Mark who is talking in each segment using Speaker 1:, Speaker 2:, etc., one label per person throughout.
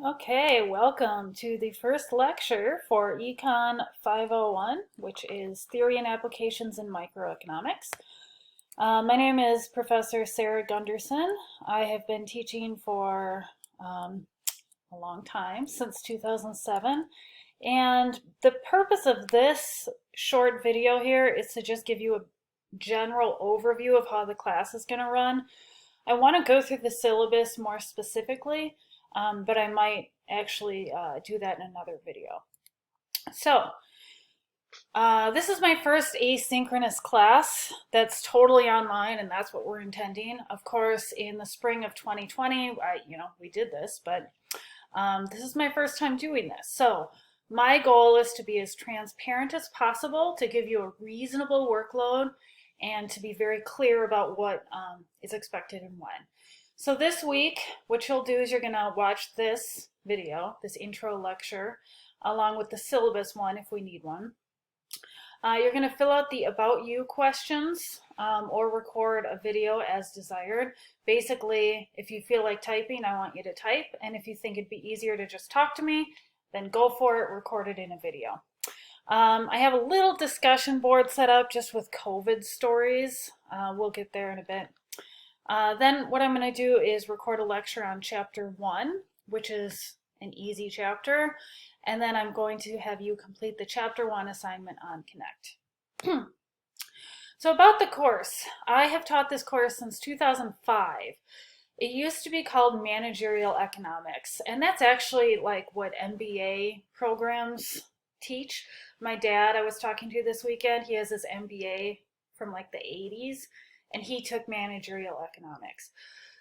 Speaker 1: Okay, welcome to the first lecture for ECON 501, which is Theory and Applications in Microeconomics. My name is Professor Sarah Gunderson. I have been teaching for a long time, since 2007, and the purpose of this short video here is to just give you a general overview of how the class is going to run. I want to go through the syllabus more specifically, but I might actually do that in another video. So, this is my first asynchronous class that's totally online, and that's what we're intending. Of course, in the spring of 2020, we did this, but this is my first time doing this. So, my goal is to be as transparent as possible to give you a reasonable workload and to be very clear about what is expected and when. So this week, what you'll do is you're going to watch this video, this intro lecture, along with the syllabus one if we need one. You're going to fill out the About You questions or record a video as desired. Basically, if you feel like typing, I want you to type, and if you think it'd be easier to just talk to me, then go for it, record it in a video. I have a little discussion board set up just with COVID stories. We'll get there in a bit. Then what I'm going to do is record a lecture on chapter 1, which is an easy chapter, and then I'm going to have you complete the chapter 1 assignment on Connect. So about the course, I have taught this course since 2005. It used to be called Managerial Economics, and that's actually like what MBA programs teach. My dad, I was talking to this weekend, he has his MBA from like the 80s, and he took managerial economics.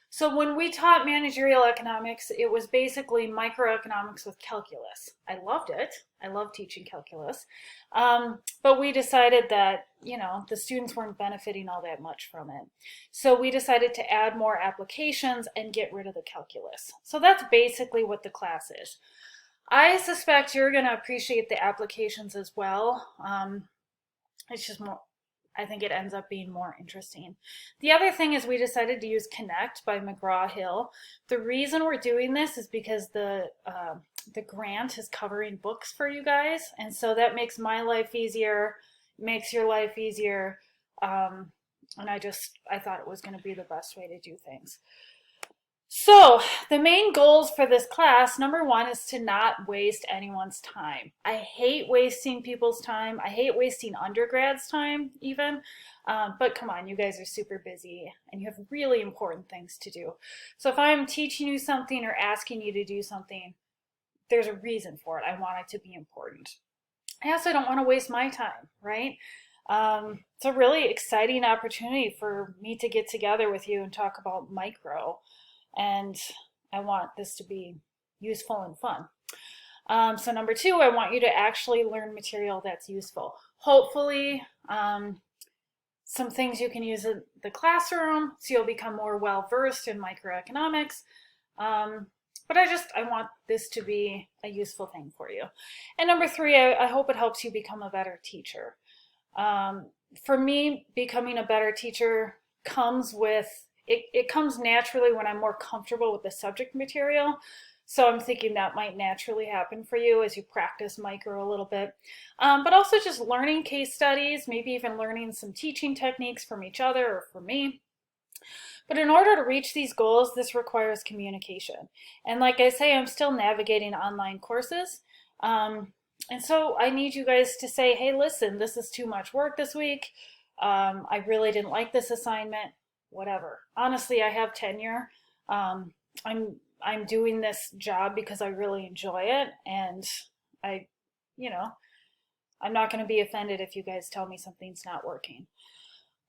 Speaker 1: So when we taught managerial economics, it was basically microeconomics with calculus. I loved it. I love teaching calculus. But we decided that, the students weren't benefiting all that much from it. So we decided to add more applications and get rid of the calculus. So that's basically what the class is. I suspect you're going to appreciate the applications as well. It's just more, I think it ends up being more interesting. The other thing is we decided to use Connect by McGraw-Hill. The reason we're doing this is because the grant is covering books for you guys, and so that makes my life easier, makes your life easier, and I thought it was going to be the best way to do things. So the main goals for this class, number 1, is to not waste anyone's time. I hate wasting people's time. I hate wasting undergrads' time even, but come on, you guys are super busy and you have really important things to do. So if I'm teaching you something or asking you to do something, there's a reason for it. I want it to be important. I also don't want to waste my time, right? It's a really exciting opportunity for me to get together with you and talk about micro. And I want this to be useful and fun. So number 2, I want you to actually learn material that's useful. Hopefully, some things you can use in the classroom, so you'll become more well-versed in microeconomics. But I want this to be a useful thing for you. And number 3, I hope it helps you become a better teacher. For me, becoming a better teacher comes with it comes naturally when I'm more comfortable with the subject material. So I'm thinking that might naturally happen for you as you practice micro a little bit. But also just learning case studies, maybe even learning some teaching techniques from each other or from me. But in order to reach these goals, this requires communication. And like I say, I'm still navigating online courses. And so I need you guys to say, hey, listen, this is too much work this week. I really didn't like this assignment. Whatever. Honestly, I have tenure. I'm doing this job because I really enjoy it, and I'm not going to be offended if you guys tell me something's not working.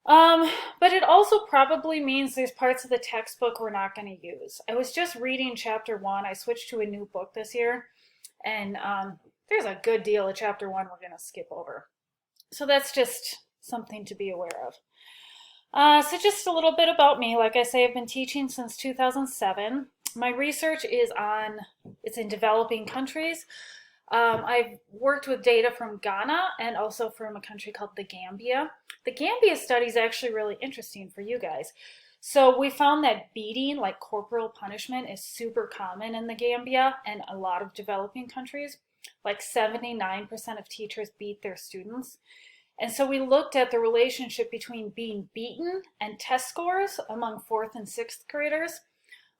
Speaker 1: But it also probably means there's parts of the textbook we're not going to use. I was just reading chapter 1. I switched to a new book this year, and there's a good deal of chapter 1 we're going to skip over. So that's just something to be aware of. So just a little bit about me. Like I say, I've been teaching since 2007. My research is it's in developing countries. I've worked with data from Ghana and also from a country called the Gambia. The Gambia study is actually really interesting for you guys. So we found that beating, like corporal punishment, is super common in the Gambia and a lot of developing countries. Like 79% of teachers beat their students. And so we looked at the relationship between being beaten and test scores among fourth and sixth graders.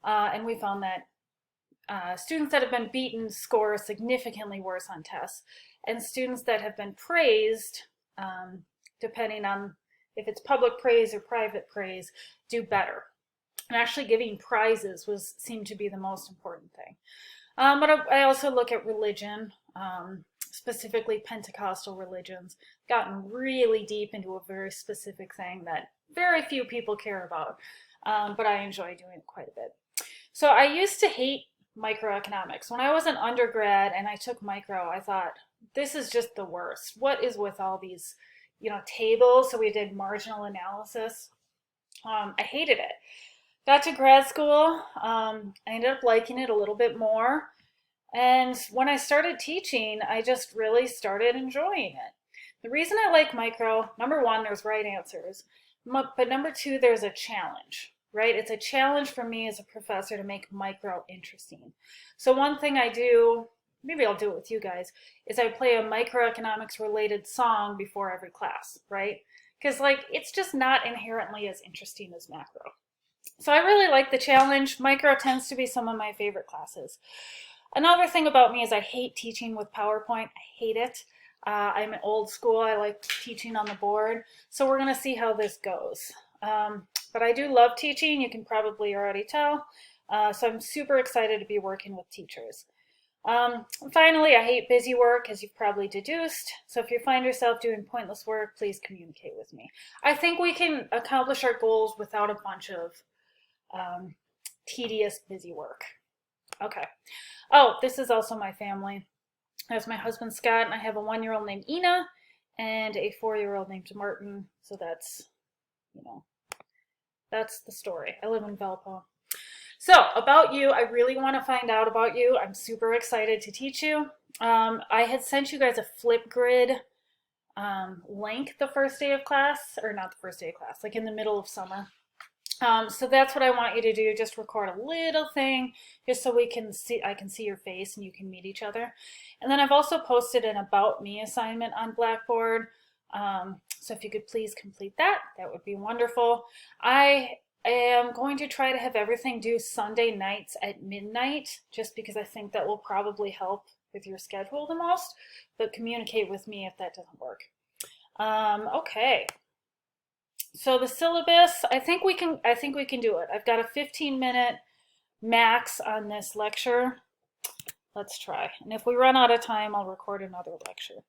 Speaker 1: And we found that students that have been beaten score significantly worse on tests. And students that have been praised, depending on if it's public praise or private praise, do better. And actually giving prizes seemed to be the most important thing. But I also look at religion, specifically Pentecostal religions, gotten really deep into a very specific thing that very few people care about, but I enjoy doing it quite a bit. So I used to hate microeconomics. When I was an undergrad and I took micro, I thought, this is just the worst. What is with all these, tables? So we did marginal analysis. I hated it. Got to grad school, I ended up liking it a little bit more. And when I started teaching, I just really started enjoying it. The reason I like micro, number one, there's right answers. But number two, there's a challenge, right? It's a challenge for me as a professor to make micro interesting. So one thing I do, maybe I'll do it with you guys, is I play a microeconomics related song before every class, right? Because it's just not inherently as interesting as macro. So I really like the challenge. Micro tends to be some of my favorite classes. Another thing about me is I hate teaching with PowerPoint. I hate it. I'm old school. I like teaching on the board. So we're going to see how this goes. But I do love teaching. You can probably already tell. So I'm super excited to be working with teachers. Finally, I hate busy work, as you've probably deduced. So if you find yourself doing pointless work, please communicate with me. I think we can accomplish our goals without a bunch of tedious, busy work. Okay. Oh, this is also my family. There's my husband, Scott, and I have a 1-year-old named Ina and a 4-year-old named Martin. So that's the story. I live in Valpo. So about you, I really want to find out about you. I'm super excited to teach you. I had sent you guys a Flipgrid link the first day of class, or not the first day of class, like in the middle of summer. So that's what I want you to do. Just record a little thing, just so I can see your face and you can meet each other. And then I've also posted an About Me assignment on Blackboard. So if you could please complete that, that would be wonderful. I am going to try to have everything due Sunday nights at midnight, just because I think that will probably help with your schedule the most, but communicate with me if that doesn't work. Okay. So the syllabus, I think we can do it. I've got a 15-minute max on this lecture. Let's try. And if we run out of time, I'll record another lecture.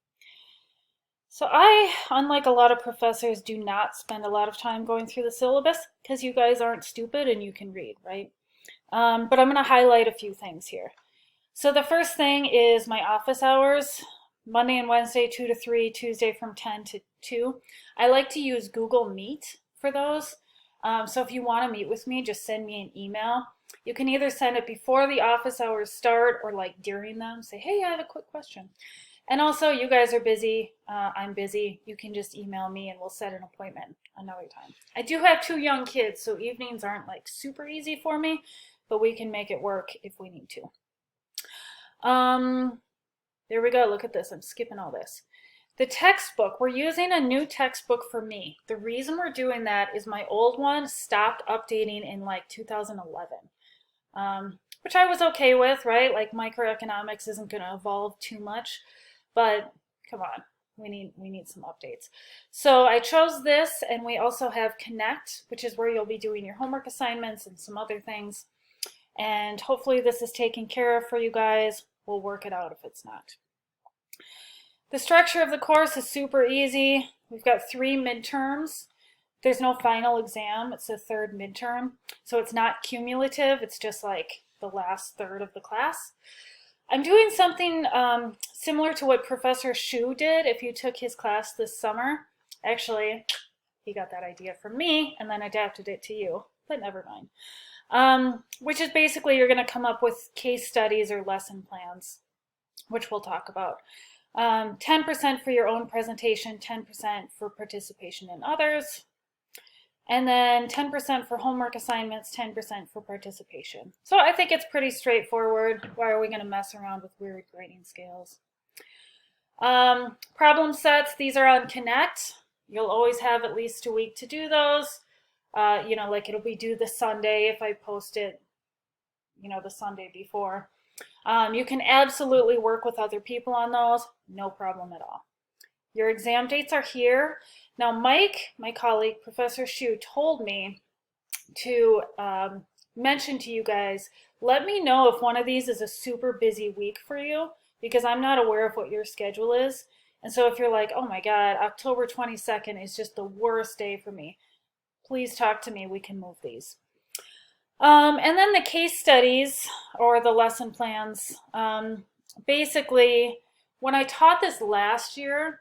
Speaker 1: So I, unlike a lot of professors, do not spend a lot of time going through the syllabus because you guys aren't stupid and you can read, right? But I'm going to highlight a few things here. So the first thing is my office hours. Monday and Wednesday, 2 to 3, Tuesday from 10 to 2. I like to use Google Meet for those. So if you want to meet with me, just send me an email. You can either send it before the office hours start or during them. Say, hey, I have a quick question. And also, you guys are busy. I'm busy. You can just email me and we'll set an appointment another time. I do have 2 young kids, so evenings aren't super easy for me, but we can make it work if we need to. There we go. Look at this. I'm skipping all this. The textbook. We're using a new textbook for me. The reason we're doing that is my old one stopped updating in 2011, which I was okay with, right? Microeconomics isn't going to evolve too much, but come on, we need some updates. So I chose this, and we also have Connect, which is where you'll be doing your homework assignments and some other things. And hopefully this is taken care of for you guys. We'll work it out if it's not. The structure of the course is super easy. We've got 3 midterms. There's no final exam. It's the 3rd midterm. So it's not cumulative. It's just the last third of the class. I'm doing something similar to what Professor Shu did if you took his class this summer. Actually, he got that idea from me and then adapted it to you, but never mind. Which is basically you're going to come up with case studies or lesson plans, which we'll talk about. 10% for your own presentation, 10% for participation in others. and then 10% for homework assignments, 10% for participation. So I think it's pretty straightforward. Why are we going to mess around with weird grading scales? Problem sets, these are on Connect. You'll always have at least a week to do those. Like it'll be due the Sunday if I post it, the Sunday before. You can absolutely work with other people on those, no problem at all. Your exam dates are here. Now Mike, my colleague, Professor Shu, told me to mention to you guys, let me know if one of these is a super busy week for you, because I'm not aware of what your schedule is. And so if you're like, oh my God, October 22nd is just the worst day for me, please talk to me, we can move these. And then the case studies or the lesson plans. Basically, when I taught this last year,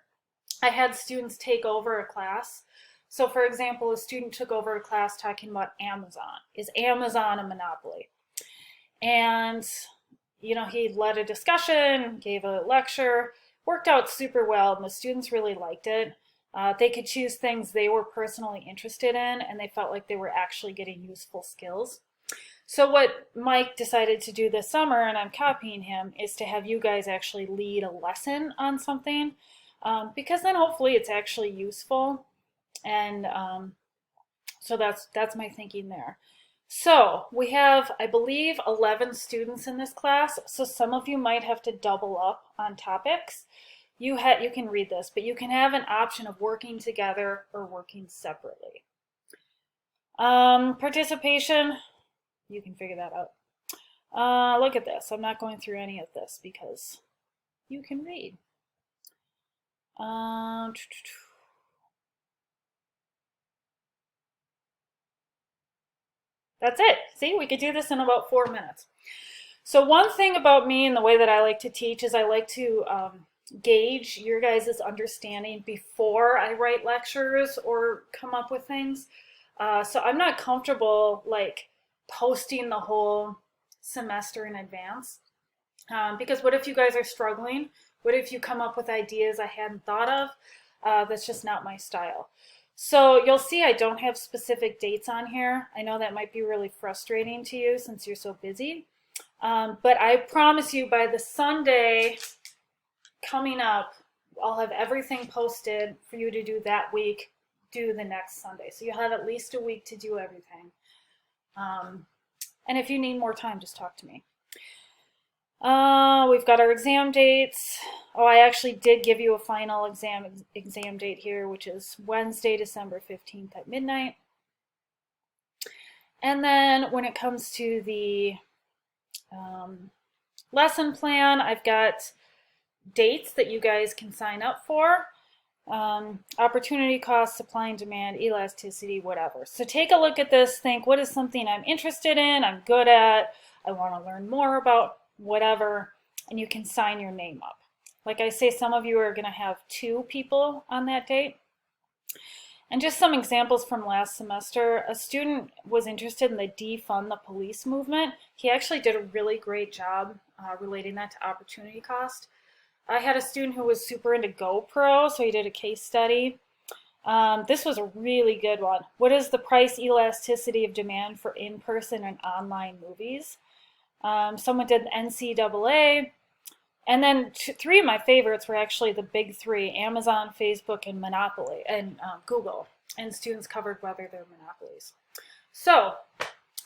Speaker 1: I had students take over a class. So for example, a student took over a class talking about Amazon. Is Amazon a monopoly? And, he led a discussion, gave a lecture, worked out super well, and the students really liked it. They could choose things they were personally interested in, and they felt like they were actually getting useful skills. So what Mike decided to do this summer, and I'm copying him, is to have you guys actually lead a lesson on something, because then hopefully it's actually useful. And so that's my thinking there. So we have, I believe, 11 students in this class, so some of you might have to double up on topics. You can read this, but you can have an option of working together or working separately. Participation, you can figure that out. Look at this. I'm not going through any of this because you can read. That's it. See, we could do this in about 4 minutes. So one thing about me and the way that I like to teach is I like to gauge your guys' understanding before I write lectures or come up with things. So I'm not comfortable like posting the whole semester in advance, because what if you guys are struggling? What if you come up with ideas I hadn't thought of? That's just not my style. So you'll see I don't have specific dates on here. I know that might be really frustrating to you since you're so busy. But I promise you by the Sunday coming up, I'll have everything posted for you to do that week, do the next Sunday. So you'll have at least a week to do everything. And if you need more time, just talk to me. We've got our exam dates. Oh, I actually did give you a final exam date here, which is Wednesday, December 15th at midnight. And then when it comes to the lesson plan, I've got dates that you guys can sign up for. Opportunity cost, supply and demand, elasticity, whatever. So take a look at this, think what is something I'm interested in, I'm good at, I want to learn more about, whatever, and you can sign your name up. Like I say, some of you are going to have 2 people on that date. And just some examples from last semester, a student was interested in the defund the police movement. He actually did a really great job relating that to opportunity cost. I had a student who was super into GoPro, so he did a case study. This was a really good one. What is the price elasticity of demand for in-person and online movies? Someone did NCAA. And then 3 of my favorites were actually the big 3, Amazon, Facebook, and Monopoly, and Google. And students covered whether they're monopolies. So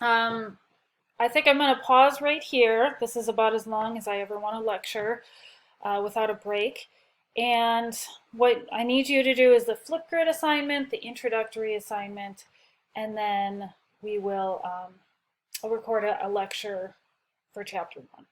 Speaker 1: I think I'm going to pause right here. This is about as long as I ever want to lecture without a break. And what I need you to do is the Flipgrid assignment, the introductory assignment, and then we will record a lecture for chapter 1.